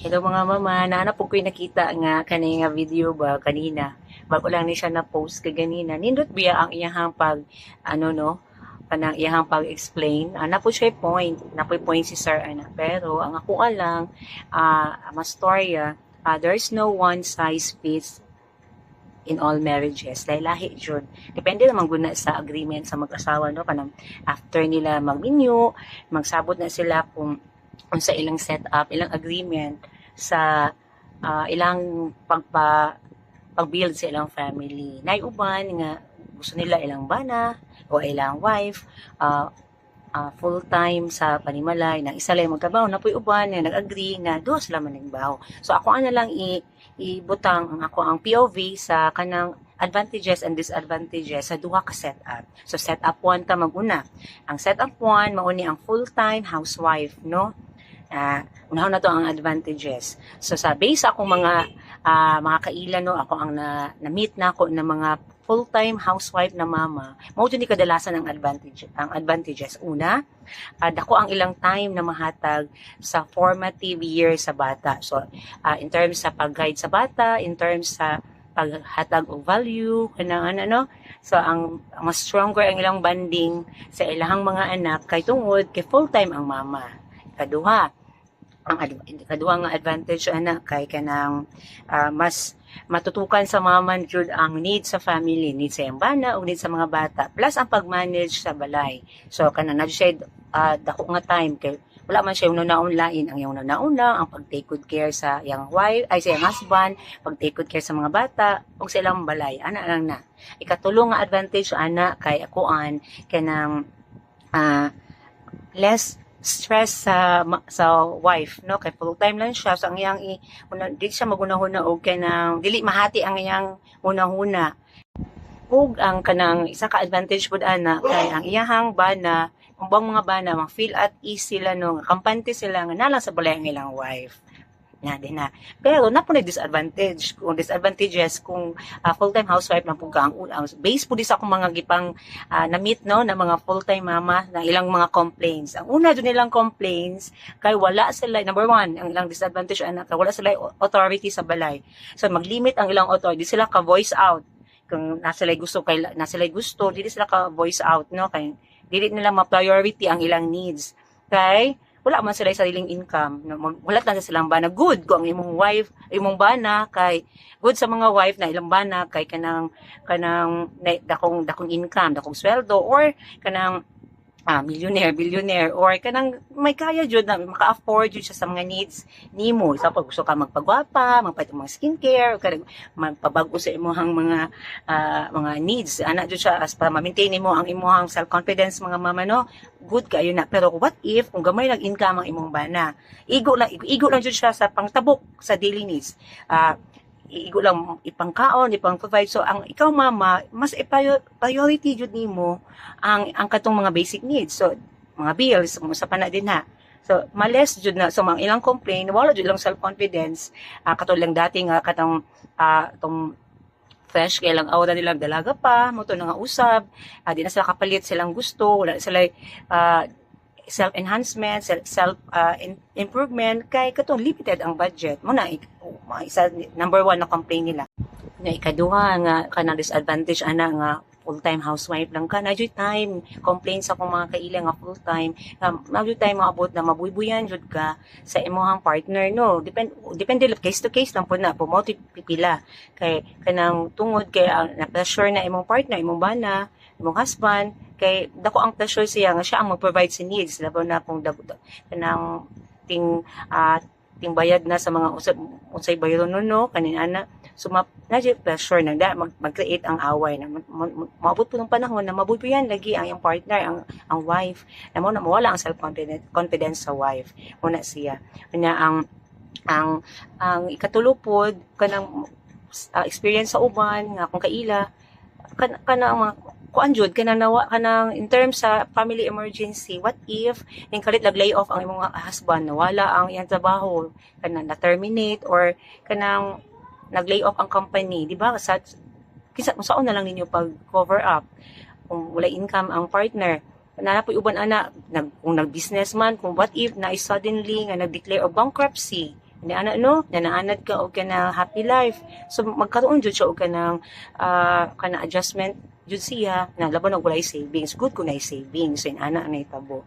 Hello mga mama, naanap po ko'y nakita nga kanina nga video ba kanina. Bago lang ni siya na post ka ganina. Nindot biya ang iyahang pag kanang iyahang pag-explain. Na po siya point, na po point si Sir ana. Pero ang ako lang mastorya, there's no one size fits in all marriages. Lahi jud. Depende naman guna sa agreement sa mag-asawa no kanang after nila mag-renew, magsabot na sila kung sa ilang setup, ilang agreement sa ilang pag-build sa ilang family. Naiuban nga gusto nila ilang bana o ilang wife, full-time sa panimalay, na isa lang magtrabaho, na po'y uban nga nag-agree nga duha sila maningbaho. So ako ana lang ibutang ang POV sa kanang advantages and disadvantages sa duha ka setup. So setup 1 ta maguna. Ang setup 1 mao ni ang full-time housewife, no? Unahon na to ang advantages. So sa base akong mga kailan no, ako ang na-meet na ako ng mga full-time housewife na mama, mao ni kadalasan ang advantages. Una, dako ang ilang time na mahatag sa formative years sa bata. So in terms sa pag-guide sa bata, in terms sa paghatag og value kanang so ang mas stronger ang ilang bonding sa ilang mga anak kay tungod kay full-time ang mama. Kaduha nga advantage ana kay kanang mas matutukan sa mama jud ang need sa family, need sa iyang bana ug need sa mga bata, plus ang pag-manage sa balay. So kanang na siya dako nga time kay wala man siya yung nauna-lain. Ang yung nauna ang pag-take good care sa iyang wife, ay sa iyang husband, pag-take good care sa mga bata ug sa ilang balay. Ana lang na. Ikatulo nga advantage ana kay akuan kanang less stress sa wife no kay full time lang siya, so ang iyang di siya magunahuna og kanang dili mahati ang iyang unahuna. Ug ang kanang isa ka advantage pud ana kay ang iyahang bana, umbang mga bana mag feel at ease sila no, kampante sila nga nalang sa balay ang ilang wife na din na. Pero na po na disadvantages kung full-time housewife na po ka ang base po di sa akong mga gipang na-meet no na mga full-time mama na ilang mga complaints. Ang una dun nilang complaints kay wala sila, number one, ang ilang disadvantage anak kay wala sila authority sa balay. So maglimit ang ilang authority, di sila ka voice out kung nasa gusto, dili sila ka voice out no kay dili nila ma-priority ang ilang needs. Kay wala man sila sariling income, wala lang silang bana. Good ko ang imong wife, imong bana kay good sa mga wife na ilang bana kay kanang dakong income, dakong sweldo, or kanang billionaire or kanang may kaya jud na maka-afford jud siya sa mga needs nimo. Sa pag gusto ka magpagwapa, magpait mga skincare, o kanang magpabago sa imong mga needs, ana jud siya as para ma-maintain nimo ang imong self-confidence mga mama no. Good kayo na. Pero what if kung gamay lang income ang imong bana, igo lang jud siya sa pangtabok sa daily needs, igo lang ipangkaon, ipang-provide. So ang ikaw mama, mas priority jud nimo ang katong mga basic needs. So mga bills mo sa pana din ha. So males jud na, so mga ilang complain wala jud lang self-confidence, katulad dati nga katong tong fresh kay lang aura nilang dalaga pa mo to nga usab, di na sila kapalit silang gusto, wala sila self-enhancement, self-improvement, kay katong limited ang budget. Muna, isa, number one na complain nila. Na ikaduha nga, kanang disadvantage, ana nga, full-time housewife lang ka. Nadyo time, complaints ako mga kaila nga full-time. Nadyo time maabot na mabuybuyan jud ka sa imuhang partner, no? Depende case to case lang po na, pumote pipila. Kay, kanang tungod, kay na-pressure na imong partner, imong bana, imong husband, kay dako ang pressure siya nga siya ang mag-provide sa needs laban na kung kanang ting bayad na sa mga unsay bayron no kanin-ana. So nadyo pressure na mag-create ang away na maabot po ng panahon na mabubuyan lagi ang iyang partner, ang wife, na mawala ang self-confidence sa wife muna siya na ang ikatulupod kanang experience sa uban nga kung kaila kanang mga kuan jud kanang in terms sa family emergency, what if ning kalit lay off ang imong husband, nawala ang iyang trabaho, kanang na-terminate or kanang nag-lay off ang company, di ba? Kisa saan na lang ninyo pag cover up kung wala income ang partner. Nanapoy uban ana kung nag-business man, kung what if na suddenly nga nag-declare of bankruptcy, Ni ana no, nanaanad ka og kanang happy life. So magkaroon jud siya og kanang kanang adjustment jud siya na laban og walay savings. Good ko na savings. So ana na itabo.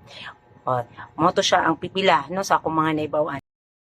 Mo to siya ang pipila no sa akong mga naibawan.